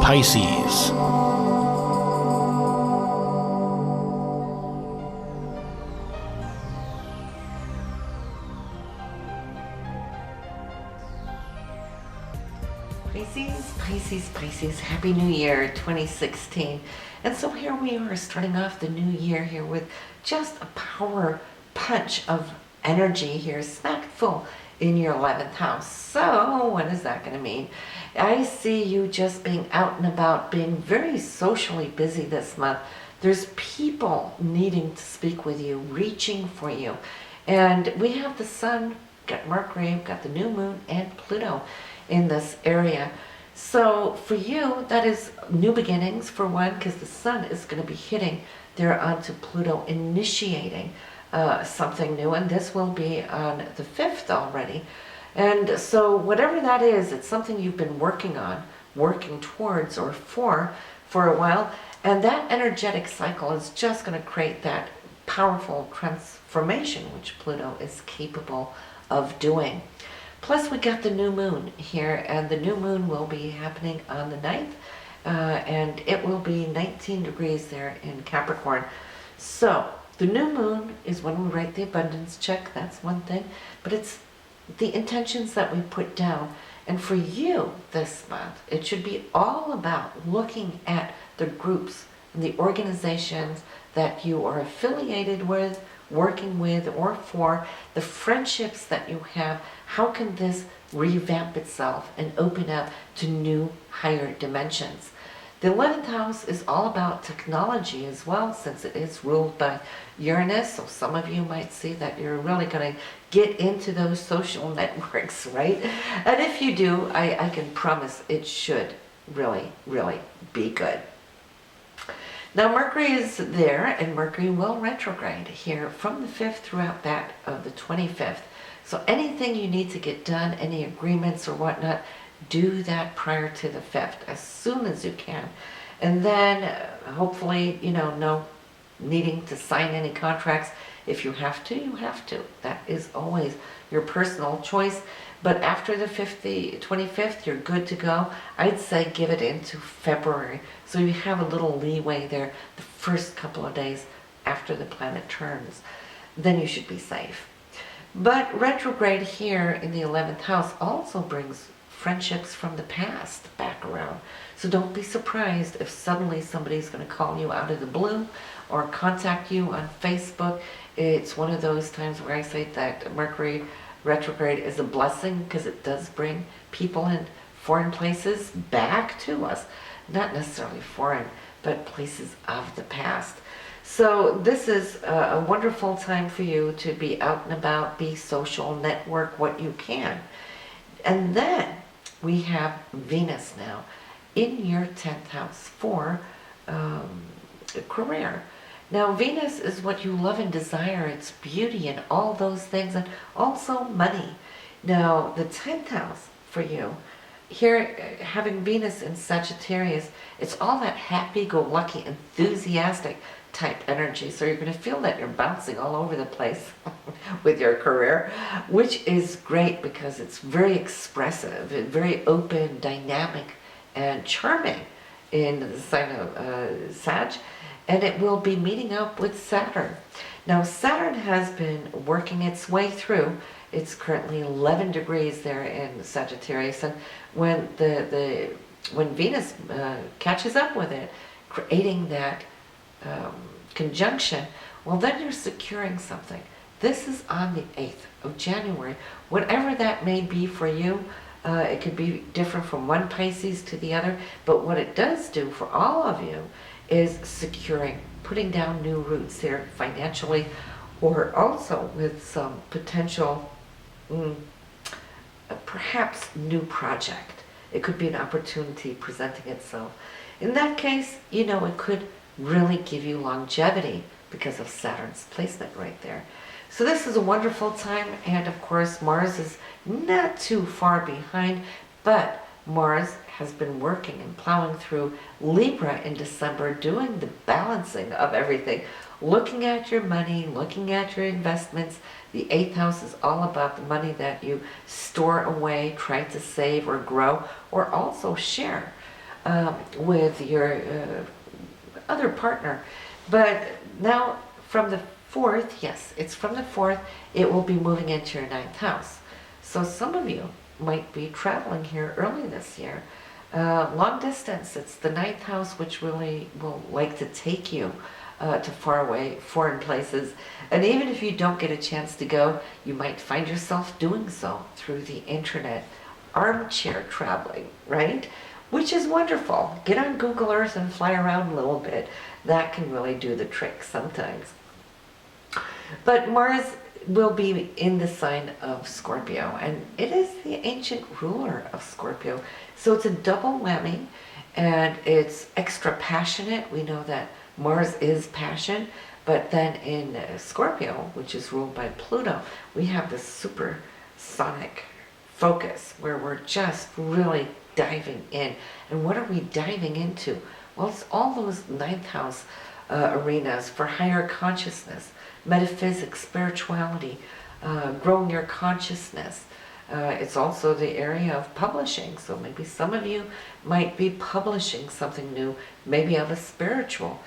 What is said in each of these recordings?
Pisces. Pisces, Happy New Year 2016. And so here we are starting off the new year here with just a power punch of energy here, smack full in your 11th house. So what is that going to mean? I see you just being out and about, being very socially busy this month. There's people needing to speak with you, reaching for you. And we have the sun, got Mercury, got the new moon and Pluto in this area. So for you, that is new beginnings for one, because the sun is going to be hitting there onto Pluto, initiating something new, and this will be on the 5th already. And so whatever that is, it's something you've been working on, working towards or for a while, and that energetic cycle is just going to create that powerful transformation which Pluto is capable of doing. Plus we got the new moon here, and the new moon will be happening on the 9th, and it will be 19 degrees there in Capricorn. So the new moon is when we write the abundance check, that's one thing, but it's the intentions that we put down. And for you this month, it should be all about looking at the groups and the organizations that you are affiliated with, working with, or for the friendships that you have. How can this revamp itself and open up to new, higher dimensions? The 11th house is all about technology as well, since it is ruled by Uranus. So some of you might see that you're really going to get into those social networks, right? And if you do, I can promise it should really, really be good. Now Mercury is there, and Mercury will retrograde here from the 5th throughout that of the 25th. So anything you need to get done, any agreements or whatnot, do that prior to the 5th as soon as you can. And then hopefully, no needing to sign any contracts. If you have to, you have to. That is always your personal choice. But after the 25th, you're good to go. I'd say give it into February, so you have a little leeway there the first couple of days after the planet turns. Then you should be safe. But retrograde here in the 11th house also brings friendships from the past back around. So don't be surprised if suddenly somebody's going to call you out of the blue or contact you on Facebook. It's one of those times where I say that Mercury retrograde is a blessing, because it does bring people in foreign places back to us. Not necessarily foreign, but places of the past. So this is a wonderful time for you to be out and about, be social, network what you can. And then we have Venus now in your 10th house for career. Now Venus is what you love and desire, it's beauty and all those things, and also money. Now the 10th house for you, here having Venus in Sagittarius, it's all that happy-go-lucky, enthusiastic type energy. So you're going to feel that you're bouncing all over the place with your career, which is great because it's very expressive, very open, dynamic, and charming in the sign of Sag. And it will be meeting up with Saturn. Now Saturn has been working its way through. It's currently 11 degrees there in Sagittarius, and when when Venus catches up with it, creating that conjunction, well then you're securing something. This is on the 8th of January. Whatever that may be for you, it could be different from one Pisces to the other, but what it does do for all of you is securing, putting down new roots here financially, or also with some potential, perhaps new project. It could be an opportunity presenting itself. In that case, it could really give you longevity because of Saturn's placement right there. So this is a wonderful time, and of course Mars is not too far behind, but Mars has been working and plowing through Libra in December, doing the balancing of everything, looking at your money, looking at your investments. The 8th house is all about the money that you store away, try to save or grow, or also share. with your other partner. But now from the 4th, yes, it's from the 4th, it will be moving into your 9th house. So some of you might be traveling here early this year. Long distance, it's the 9th house which really will like to take you to far away, foreign places. And even if you don't get a chance to go, you might find yourself doing so through the internet, armchair traveling, right? Which is wonderful. Get on Google Earth and fly around a little bit. That can really do the trick sometimes. But Mars will be in the sign of Scorpio, and it is the ancient ruler of Scorpio. So it's a double whammy, and it's extra passionate. We know that Mars is passion, but then in Scorpio, which is ruled by Pluto, we have this supersonic focus where we're just really diving in. And what are we diving into? Well, it's all those 9th house arenas for higher consciousness, metaphysics, spirituality, growing your consciousness. It's also the area of publishing. So maybe some of you might be publishing something new, maybe of a spiritual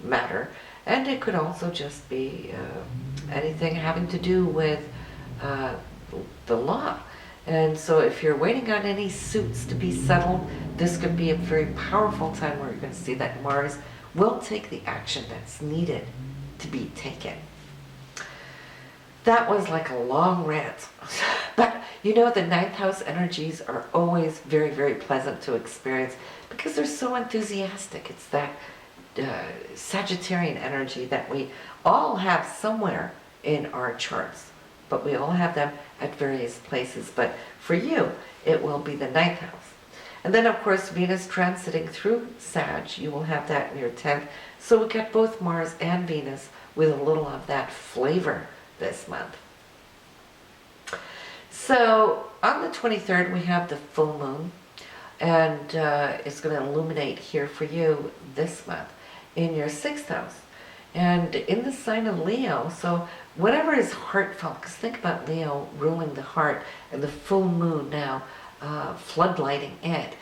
matter. And it could also just be anything having to do with the law. And so if you're waiting on any suits to be settled, this could be a very powerful time where you're going to see that Mars will take the action that's needed to be taken. That was like a long rant. But you know, the 9th house energies are always very, very pleasant to experience because they're so enthusiastic. It's that Sagittarian energy that we all have somewhere in our charts, but we all have them at various places. But for you, it will be the 9th house. And then, of course, Venus transiting through Sag, you will have that in your 10th. So we got both Mars and Venus with a little of that flavor this month. So on the 23rd, we have the full moon, and it's going to illuminate here for you this month in your 6th house and in the sign of Leo. So whatever is heartfelt, because think about Leo ruling the heart and the full moon now floodlighting it.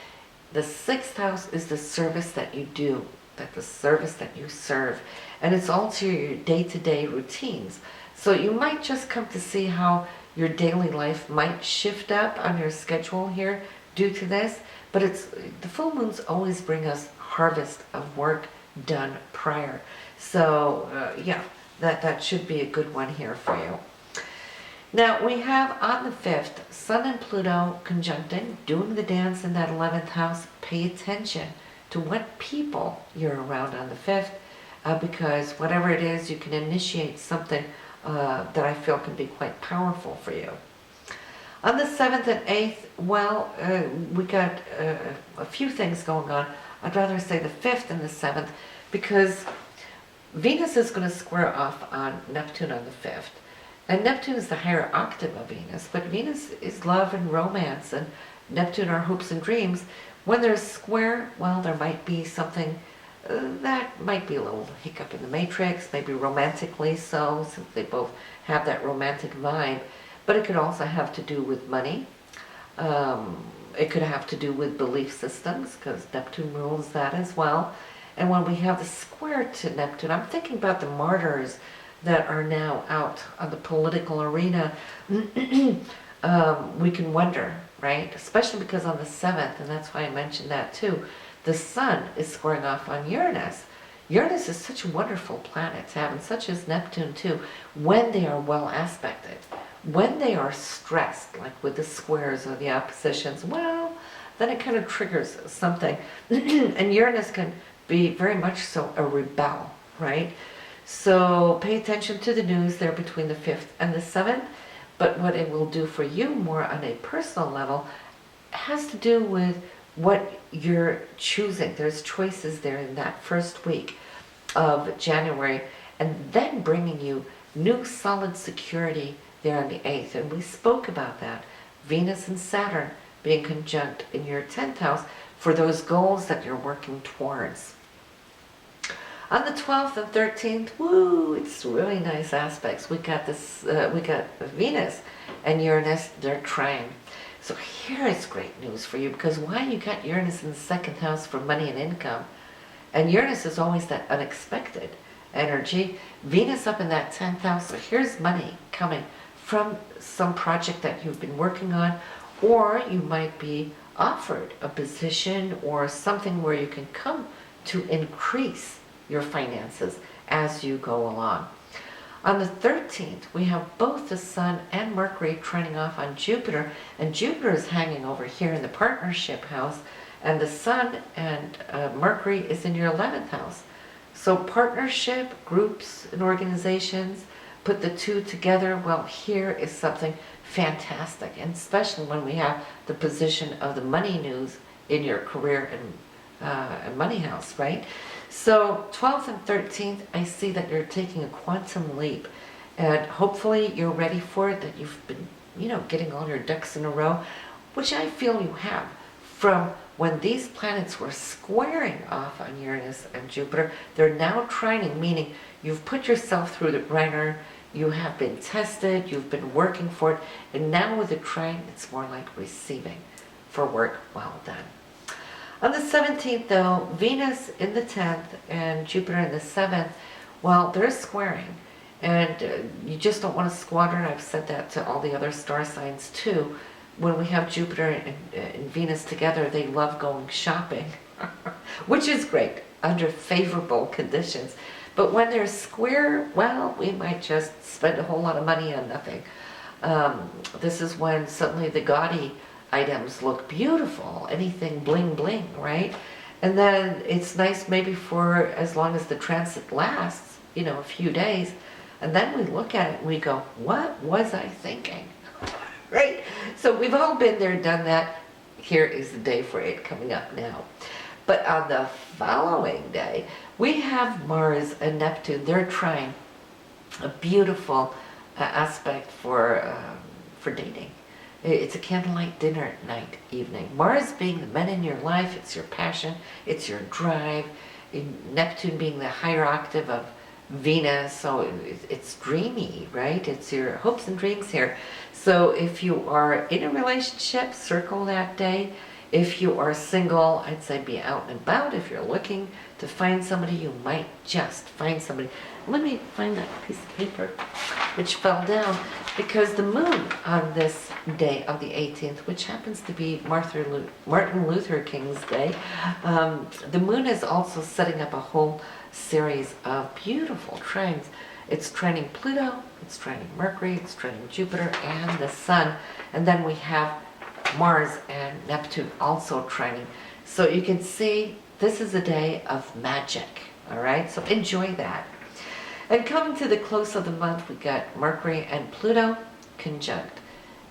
The 6th house is the service that you do, that the service that you serve, and it's also your day-to-day routines. So you might just come to see how your daily life might shift up on your schedule here due to this, but it's the full moons always bring us harvest of work done prior. So yeah, that should be a good one here for you. Now we have on the 5th, Sun and Pluto conjuncting, doing the dance in that 11th house. Pay attention to what people you're around on the 5th, because whatever it is, you can initiate something that I feel can be quite powerful for you. On the 7th and 8th, well, we got a few things going on. I'd rather say the 5th and the 7th, because Venus is going to square off on Neptune on the 5th. And Neptune is the higher octave of Venus, but Venus is love and romance, and Neptune are hopes and dreams. When they're square, well, there might be something that might be a little hiccup in the matrix, maybe romantically so, since they both have that romantic vibe. But it could also have to do with money. It could have to do with belief systems, because Neptune rules that as well. And when we have the square to Neptune, I'm thinking about the martyrs that are now out on the political arena. We can wonder, right? Especially because on the 7th, and that's why I mentioned that too, the Sun is squaring off on Uranus. Uranus is such a wonderful planet to have, and such as Neptune too, when they are well aspected. When they are stressed, like with the squares or the oppositions, well, then it kind of triggers something. And Uranus can be very much so a rebel, right? So pay attention to the news there between the 5th and the 7th. But what it will do for you more on a personal level has to do with what you're choosing. There's choices there in that first week of January, and then bringing you new solid security there on the 8th. And we spoke about that. Venus and Saturn being conjunct in your 10th house for those goals that you're working towards. On the 12th and 13th, woo, it's really nice aspects. We got this, we got Venus and Uranus, they're trine. So here is great news for you, because why? You got Uranus in the second house for money and income. And Uranus is always that unexpected energy. Venus up in that 10th house. So here's money coming from some project that you've been working on, or you might be offered a position or something where you can come to increase your finances as you go along. On the 13th, we have both the Sun and Mercury trining off on Jupiter, and Jupiter is hanging over here in the partnership house, and the Sun and Mercury is in your 11th house. So partnership, groups and organizations, put the two together, well, here is something fantastic, and especially when we have the position of the money news in your career and money house, right? So 12th and 13th, I see that you're taking a quantum leap, and hopefully you're ready for it, that you've been, getting all your ducks in a row, which I feel you have from when these planets were squaring off on Uranus and Jupiter. They're now trining, meaning you've put yourself through the ringer, you have been tested, you've been working for it, and now with the trine, it's more like receiving for work well done. On the 17th, though, Venus in the 10th and Jupiter in the 7th, well, they're squaring. And you just don't want to squander, and I've said that to all the other star signs too. When we have Jupiter and Venus together, they love going shopping, which is great under favorable conditions. But when they're square, well, we might just spend a whole lot of money on nothing. This is when suddenly the gaudy items look beautiful, anything bling bling, right? And then it's nice maybe for as long as the transit lasts, a few days, and then we look at it and we go, what was I thinking? Right? So we've all been there, done that. Here is the day for it coming up now. But on the following day, we have Mars and Neptune. They're trying a beautiful aspect for dating. It's a candlelight dinner night, evening. Mars being the men in your life, it's your passion, it's your drive. Neptune being the higher octave of Venus, so it's dreamy, right? It's your hopes and dreams here. So if you are in a relationship, circle that day. If you are single, I'd say be out and about. If you're looking to find somebody, you might just find somebody. Let me find that piece of paper which fell down, because the moon on this day of the 18th, which happens to be Martin Luther King's day, the moon is also setting up a whole series of beautiful trines. It's trining Pluto, it's trining Mercury, it's trining Jupiter and the Sun, and then we have Mars and Neptune also trining. So you can see this is a day of magic, all right? So enjoy that. And coming to the close of the month, we got Mercury and Pluto conjunct.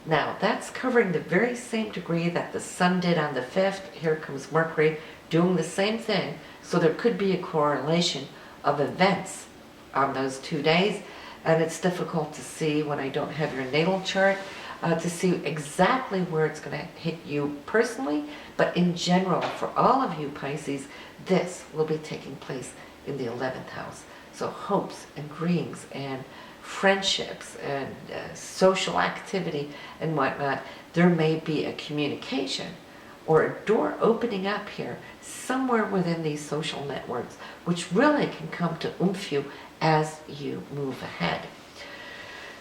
Now, that's covering the very same degree that the Sun did on the 5th. Here comes Mercury doing the same thing. So there could be a correlation of events on those 2 days. And it's difficult to see when I don't have your natal chart to see exactly where it's going to hit you personally. But in general, for all of you Pisces, this will be taking place in the 11th house. So hopes and dreams and friendships and social activity and whatnot, there may be a communication or a door opening up here somewhere within these social networks, which really can come to oomph you as you move ahead.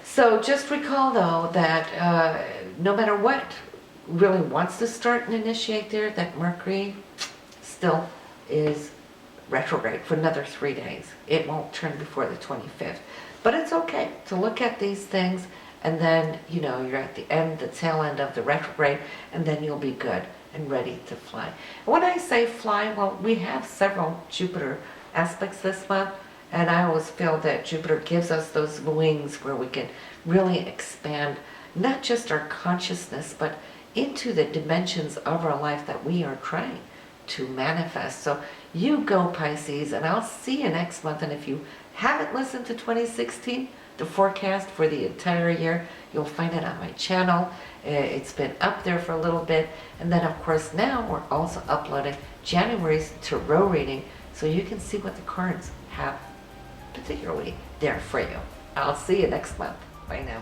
So just recall, though, that no matter what really wants to start and initiate there, that Mercury still is retrograde for another 3 days. It won't turn before the 25th. But it's okay to look at these things, and then, you're at the end, the tail end of the retrograde, and then you'll be good and ready to fly. And when I say fly, well, we have several Jupiter aspects this month, and I always feel that Jupiter gives us those wings where we can really expand not just our consciousness, but into the dimensions of our life that we are trying to manifest. So you go, Pisces, and I'll see you next month. And if you haven't listened to 2016, the forecast for the entire year, you'll find it on my channel. It's been up there for a little bit. And then, of course, now we're also uploading January's Tarot reading, so you can see what the cards have particularly there for you. I'll see you next month. Bye now.